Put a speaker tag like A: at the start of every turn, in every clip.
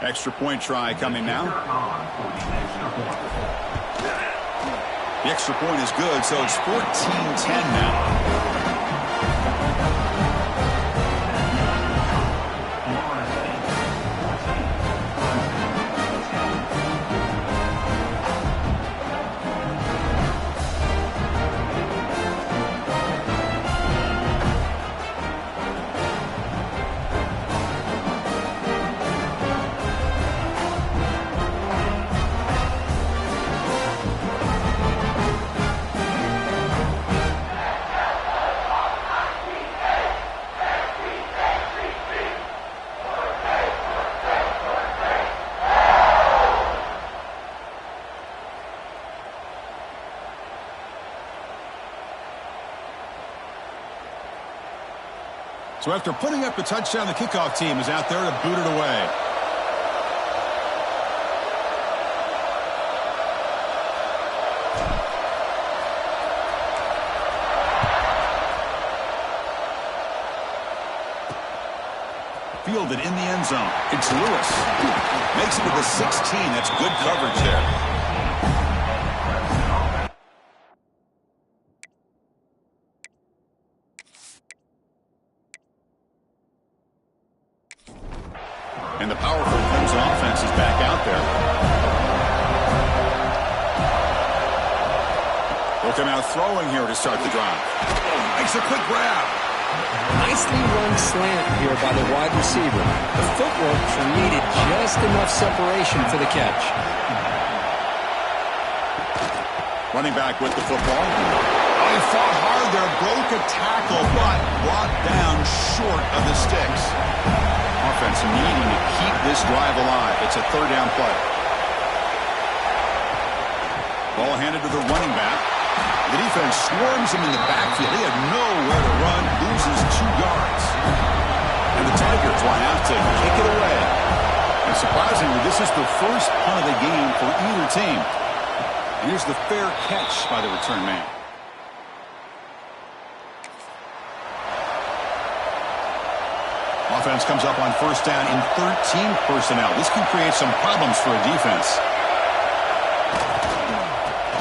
A: Extra point try coming now. The extra point is good, so it's 14-10 now. So after putting up a touchdown, the kickoff team is out there to boot it away. Fielded in the end zone. It's Lewis. Makes it to the 16. That's good coverage there. And the powerful Clemson offense is back out there. They'll come out throwing here to start the drive. Makes a quick grab.
B: Nicely run slant here by the wide receiver. The footwork created just enough separation for the catch.
A: Running back with the football. Oh, he fought hard there, broke a tackle, but brought down short of the sticks. Offense needing to keep this drive alive. It's a third down play. Ball handed to the running back. The defense swarms him in the backfield. He had nowhere to run, loses 2 yards. And the Tigers will have to kick it away. And surprisingly, this is the first punt of the game for either team. Here's the fair catch by the return man. Offense comes up on first down in 13 personnel. This can create some problems for a defense.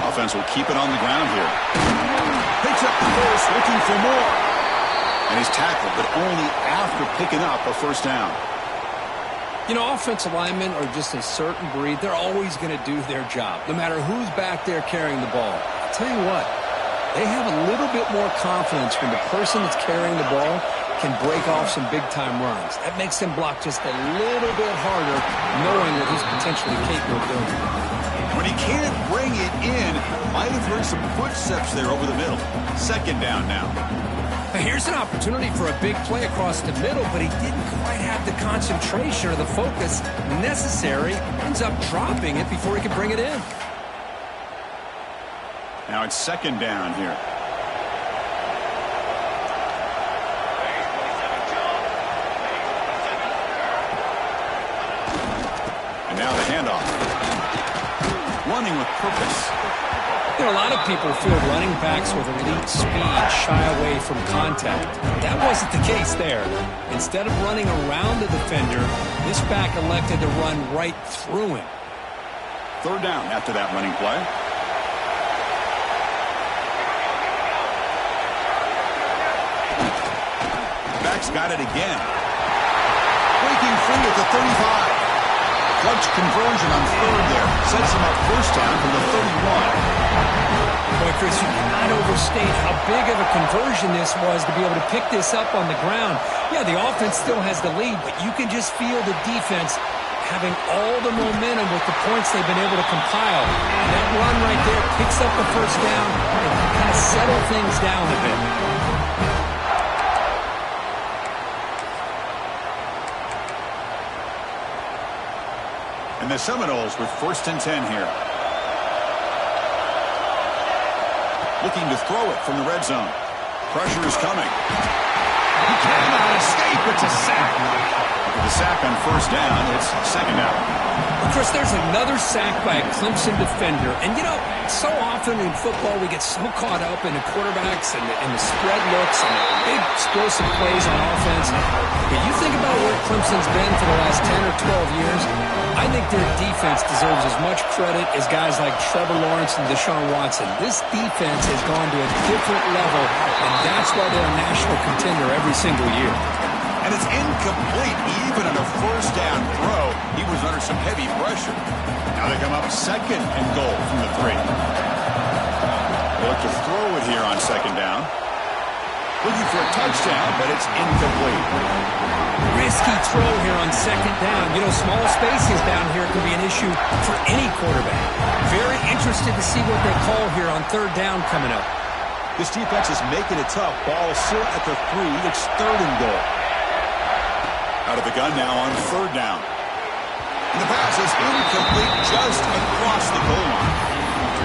A: Offense will keep it on the ground here. Picks up the first, looking for more. And he's tackled, but only after picking up a first down.
B: You know, offensive linemen are just a certain breed. They're always going to do their job, no matter who's back there carrying the ball. I'll tell you what, they have a little bit more confidence when the person that's carrying the ball can break off some big-time runs. That makes him block just a little bit harder, knowing what he's potentially capable of doing.
A: When he can't bring it in, might have heard some footsteps there over the middle. Second down now.
B: Here's an opportunity for a big play across the middle, but he didn't quite have the concentration or the focus necessary. Ends up dropping it before he could bring it in.
A: Now it's second down here. And now the handoff. Running with purpose.
B: You know, a lot of people feel running backs with elite speed shy away from contact. That wasn't the case there. Instead of running around the defender, this back elected to run right through him.
A: Third down after that running play. Back's got it again. Breaking free at the 35. Clutch conversion on third there. Sets him up first down from the 31.
B: Boy, Chris, you cannot overstate how big of a conversion this was to be able to pick this up on the ground. Yeah, the offense still has the lead, but you can just feel the defense having all the momentum with the points they've been able to compile. And that run right there picks up the first down and kind of settle things down a bit.
A: And the Seminoles with first and 10 here. Looking to throw it from the red zone. Pressure is coming. He cannot escape. It's a sack. Look at the sack on first down. It's second down.
B: Of course, there's another sack by a Clemson defender. And, you know, so often in football we get so caught up in the quarterbacks and the spread looks and the big explosive plays on offense. But you think about where Clemson's been for the last 10 or 12 years, I think their defense deserves as much credit as guys like Trevor Lawrence and Deshaun Watson. This defense has gone to a different level, and that's why they're a national contender every single year.
A: And it's incomplete. Even on a first down throw, he was under some heavy pressure. Now they come up second and goal from the 3. They look to throw it here on second down. Looking for a touchdown, but it's incomplete.
B: Risky throw here on second down. You know, small spaces down here can be an issue for any quarterback. Very interested to see what they call here on third down coming up.
A: This defense is making it tough. Ball still at the 3. It's third and goal. Out of the gun now on third down. And the pass is incomplete just across the goal line.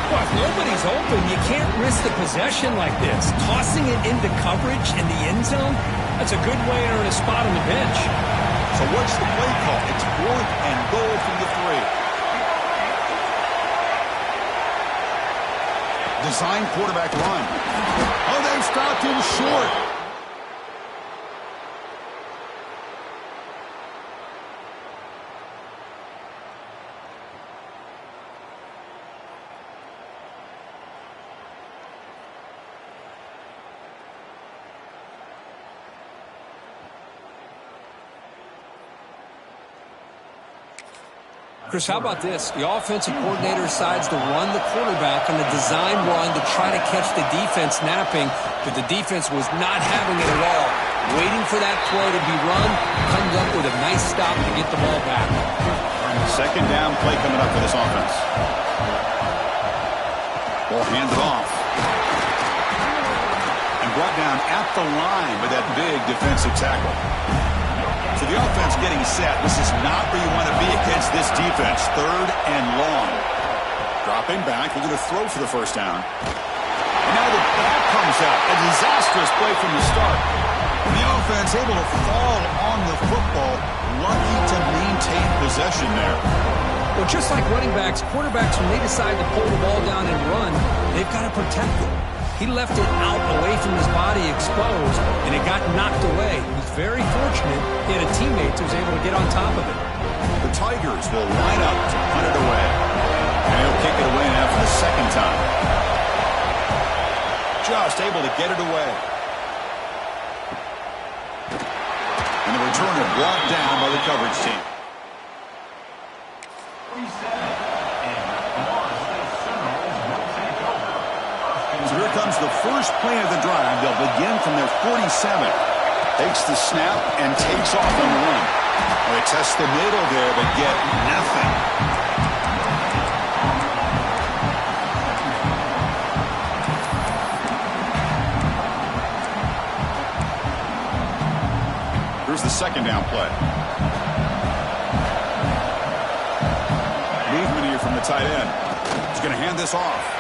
B: Well, if nobody's open, you can't risk the possession like this. Tossing it into coverage in the end zone, that's a good way to earn a spot on the bench.
A: So what's the play call? It's fourth and goal from the 3. Design quarterback run. Oh, they've stopped him short.
B: Chris, how about this? The offensive coordinator decides to run the quarterback on the design run to try to catch the defense napping, but the defense was not having it at all. Waiting for that play to be run, comes up with a nice stop to get the ball back.
A: Second down play coming up for this offense. Ball handed off. And brought down at the line with that big defensive tackle. So the offense getting set. This is not where you want to be against this defense. Third and long. Dropping back. They're going to throw for the first down. And now the ball comes out. A disastrous play from the start. And the offense able to fall on the football. Lucky to maintain possession there.
B: Well, just like running backs, quarterbacks, when they decide to pull the ball down and run, they've got to protect it. He left it out away from his body exposed, and it got knocked away. He was very fortunate he had a teammate who was able to get on top of it.
A: The Tigers will line up to punt it away. And he'll kick it away now for the second time. Just able to get it away. And the returner brought down by the coverage team. So here comes the first play of the drive. They'll begin from their 47. Takes the snap and takes off on the run. Well, they test the middle there, but get nothing. Here's the second down play. Movement here from the tight end. He's going to hand this off.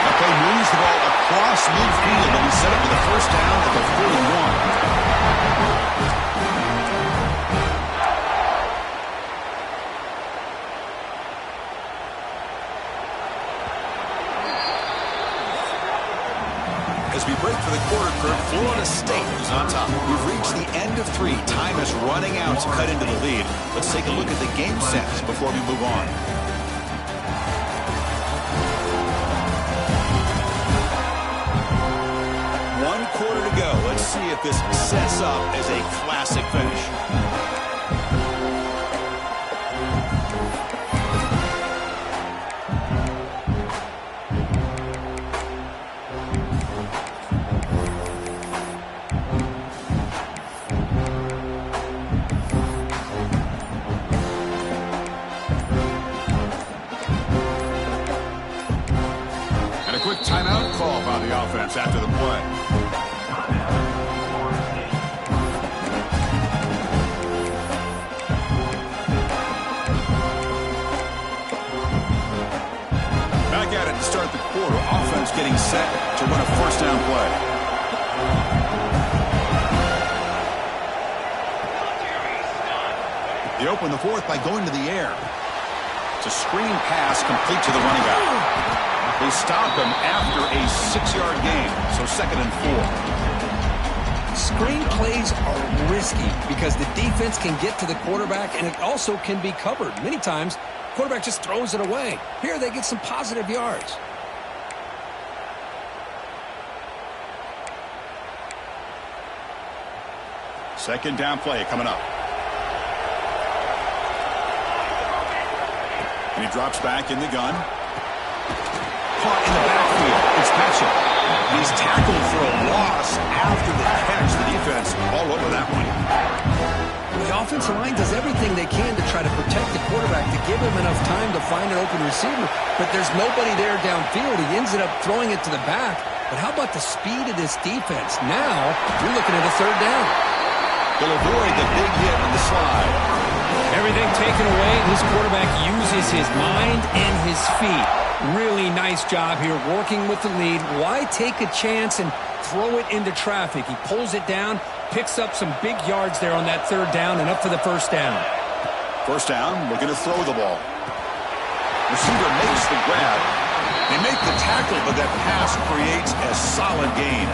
A: That play moves the ball across midfield, and he set up with a first down at the 41. As we break for the quarter, Kirk, Florida State is on top. We've reached the end of 3. Time is running out to cut into the lead. Let's take a look at the game sets before we move on. 1 quarter to go. Let's see if this sets up as a classic finish. And a quick timeout call by the offense after the play. At it to start the quarter. Offense getting set to run a first down play. They open the fourth by going to the air. It's a screen pass complete to the running back. They stop him after a 6-yard gain, so 2nd and 4.
B: Screen plays are risky because the defense can get to the quarterback, and it also can be covered. Many times, quarterback just throws it away. Here they get some positive yards.
A: Second down play coming up. And he drops back in the gun. Caught in the backfield. It's Mitchell. He's tackled for a loss after the catch. The defense all over that one.
B: The offensive line does everything they can to try to protect the quarterback, to give him enough time to find an open receiver. But there's nobody there downfield. He ends up throwing it to the back. But how about the speed of this defense? Now, you're looking at a 3rd down.
A: They'll avoid the big hit on the slide.
C: Everything taken away. This quarterback uses his mind and his feet. Really nice job here working with the lead. Why take a chance and throw it into traffic? He pulls it down, picks up some big yards there on that 3rd down, and up for the 1st down.
A: 1st down, looking to throw the ball. Receiver makes the grab. They make the tackle, but that pass creates a solid gain.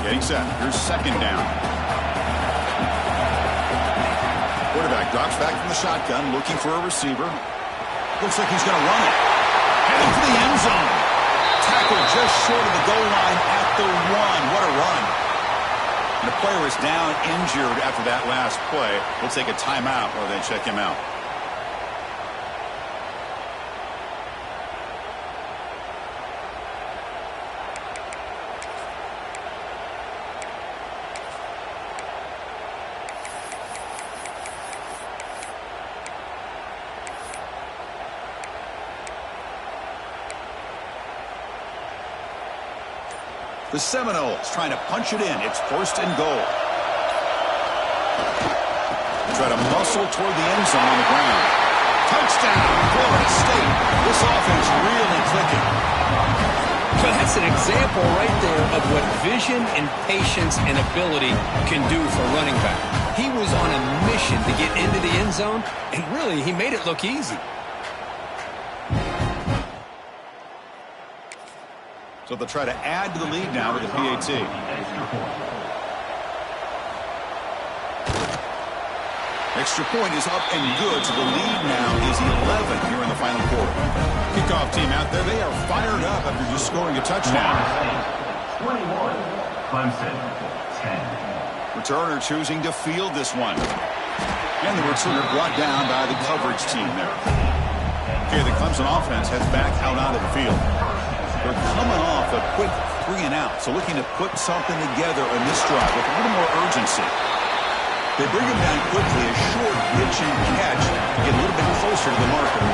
A: Getting set. Here's 2nd down. Quarterback drops back from the shotgun, looking for a receiver. Looks like he's going to run it. Heading for the end zone. Tackle just short of the goal line at the 1. What a run. And the player is down injured after that last play. We'll take a timeout while they check him out. The Seminoles trying to punch it in. It's 1st and goal. Try to muscle toward the end zone on the ground. Touchdown, Florida State. This offense really clicking.
B: But that's an example right there of what vision and patience and ability can do for a running back. He was on a mission to get into the end zone, and really, he made it look easy.
A: So they'll try to add to the lead now with the PAT. Extra point is up and good, so the lead now is 11 here in the final quarter. Kickoff team out there, they are fired up after just scoring a touchdown.
D: 21, Clemson, 10.
A: Returner choosing to field this one. And the returner brought down by the coverage team there. Okay, the Clemson offense heads back out onto the field. They're coming off a quick 3-and-out, so looking to put something together on this drive with a little more urgency. They bring him down quickly, a short pitch and catch to get a little bit closer to the marker.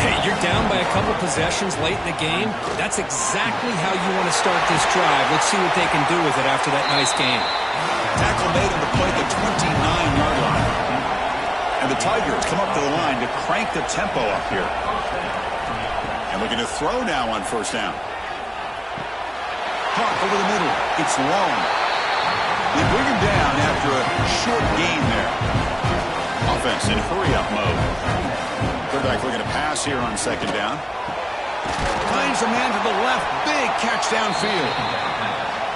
B: Hey, you're down by a couple possessions late in the game. That's exactly how you want to start this drive. Let's see what they can do with it after that nice game.
A: Tackle made on the play at the 29-yard line. And the Tigers come up to the line to crank the tempo up here. And looking to throw now on 1st down. Hawk over the middle. It's long. They bring him down after a short gain there. Offense in hurry-up mode. Quarterback looking to pass here on 2nd down. Finds a man to the left. Big catch downfield.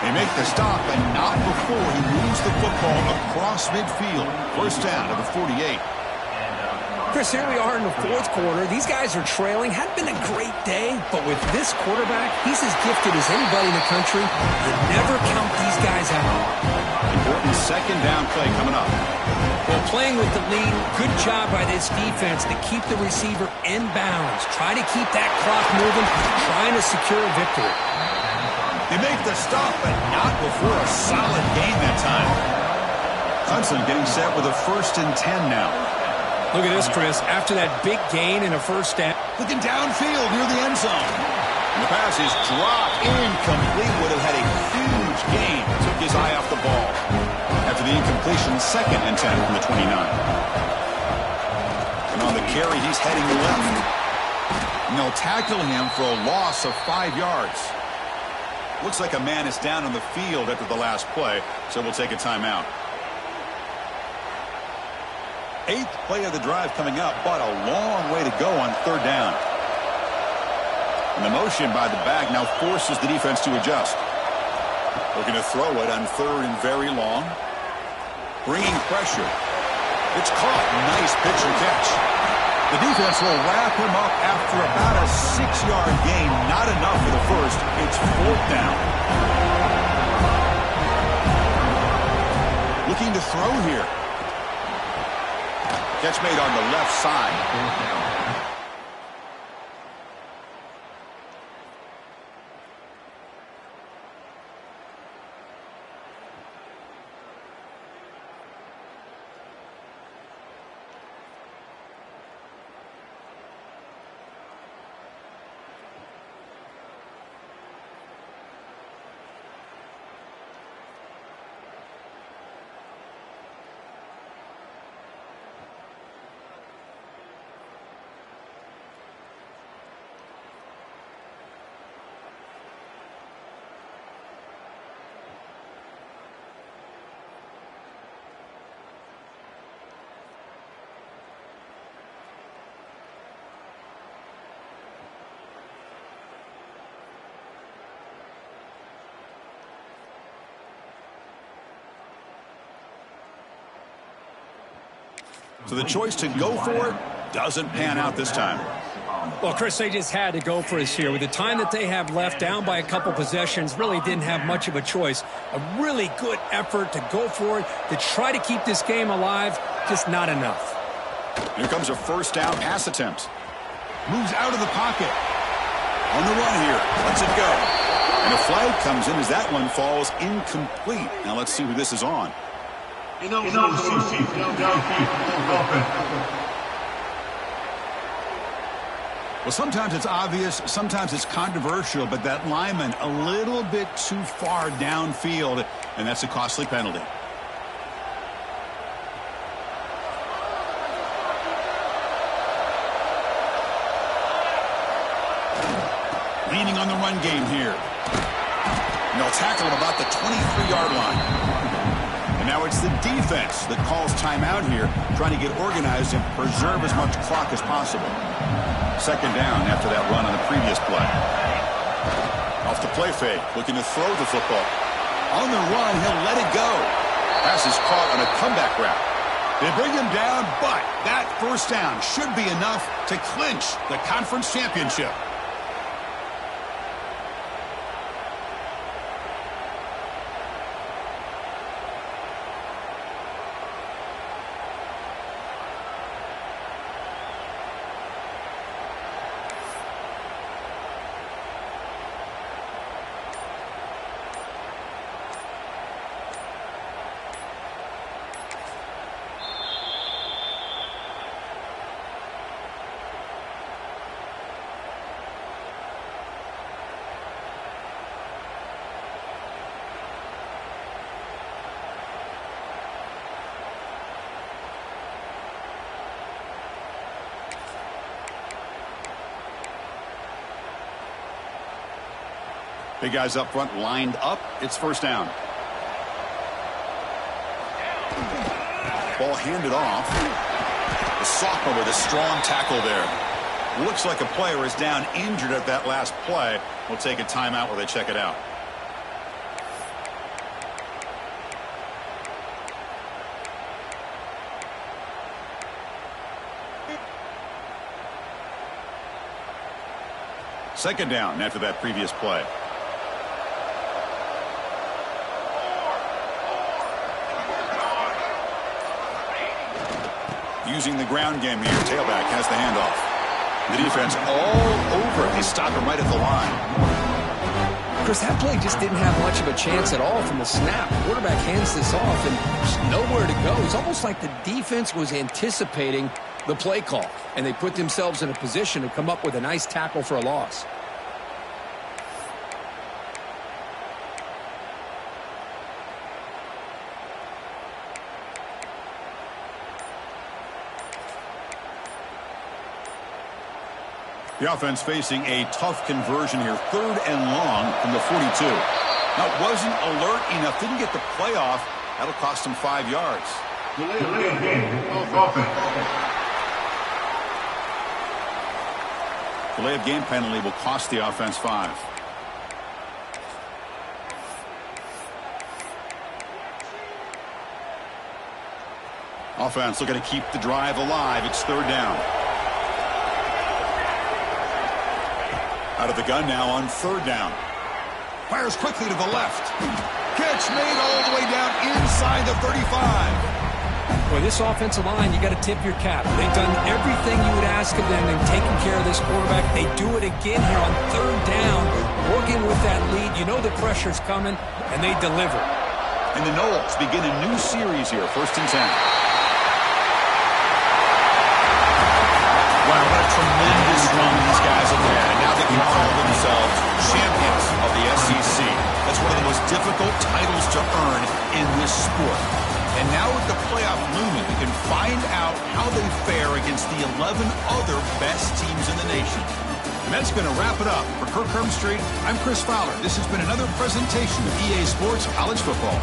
A: They make the stop, and not before he moves the football across midfield. 1st down to the 48.
B: Chris, here we are in the 4th quarter. These guys are trailing. Hadn't been a great day, but with this quarterback, he's as gifted as anybody in the country. You never count these guys out.
A: Important 2nd down play coming up.
B: Well, playing with the lead, good job by this defense to keep the receiver in bounds. Try to keep that clock moving, trying to secure a victory.
A: They make the stop, but not before a solid gain that time. Clemson getting set with a 1st and 10 now.
B: Look at this, Chris. After that big gain and a 1st down.
A: Looking downfield near the end zone. And the pass is dropped incomplete. Would have had a huge gain. Took his eye off the ball. After the incompletion, 2nd and 10 from the 29. And on the carry, he's heading left. And they'll tackle him for a loss of 5 yards. Looks like a man is down on the field after the last play, so we'll take a timeout. 8th play of the drive coming up, but a long way to go on 3rd down. And the motion by the back now forces the defense to adjust. Looking to throw it on 3rd and very long. Bringing pressure. It's caught. Nice pitch and catch. The defense will wrap him up after about a 6-yard gain. Not enough for the first. It's 4th down. Looking to throw here. Catch made on the left side. So the choice to go for it doesn't pan out this time.
C: Well, Chris, they just had to go for it here. With the time that they have left, down by a couple possessions, really didn't have much of a choice. A really good effort to go for it, to try to keep this game alive, just not enough.
A: Here comes a 1st down pass attempt. Moves out of the pocket. On the run here. Lets it go. And a flag comes in as that one falls incomplete. Now let's see who this is on. Well, sometimes it's obvious, sometimes it's controversial, but that lineman a little bit too far downfield, and that's a costly penalty. Leaning on the run game here. And they'll tackle him about the 23-yard line. Now it's the defense that calls timeout here, trying to get organized and preserve as much clock as possible. 2nd down after that run on the previous play. Off the play fake, looking to throw the football. On the run, he'll let it go. Pass is caught on a comeback route. They bring him down, but that 1st down should be enough to clinch the conference championship. Big guys up front lined up. It's 1st down. Ball handed off. The sophomore with a strong tackle there. Looks like a player is down injured at that last play. We'll take a timeout while they check it out. Second down after that previous play. Using the ground game here. Tailback has the handoff. The defense all over it. They stop him right at the line.
B: Chris, that play just didn't have much of a chance at all from the snap. The quarterback hands this off and there's nowhere to go. It's almost like the defense was anticipating the play call, and they put themselves in a position to come up with a nice tackle for a loss.
A: The offense facing a tough conversion here. 3rd and long from the 42. Now, wasn't alert enough. Didn't get the play off. That'll cost him 5 yards.
D: Delay of game. Offense.
A: Delay of game penalty will cost the offense 5. Offense looking to keep the drive alive. It's 3rd down. Out of the gun now on 3rd down. Fires quickly to the left. Catch made all the way down inside the 35.
C: Boy, this offensive line, you got to tip your cap. They've done everything you would ask of them in taking care of this quarterback. They do it again here on 3rd down, working with that lead. You know the pressure's coming, and they deliver.
A: And the Knowles begin a new series here, 1st and 10. Wow, what a tremendous run these guys have had. And now they can call themselves champions of the SEC. That's one of the most difficult titles to earn in this sport. And now with the playoff looming, we can find out how they fare against the 11 other best teams in the nation. And that's going to wrap it up. For Kirk Street, I'm Chris Fowler. This has been another presentation of EA Sports College Football.